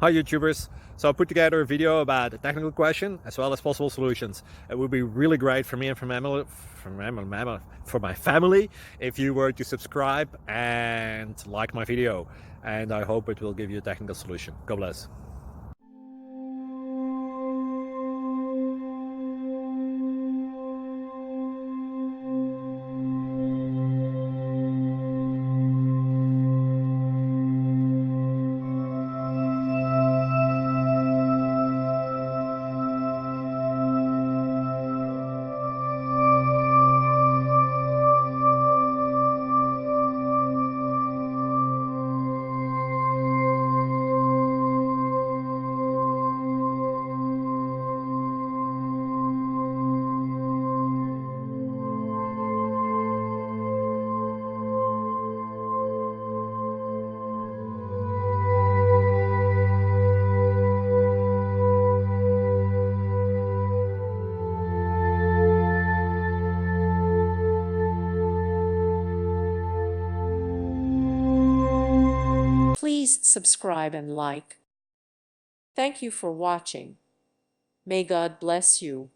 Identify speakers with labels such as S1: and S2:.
S1: Hi YouTubers! So I put together a video about a technical question as well as possible solutions. It would be really great for me and for my family if you were to subscribe and like my video, and I hope it will give you a technical solution. God bless.
S2: Please subscribe and like. Thank you for watching. May God bless you.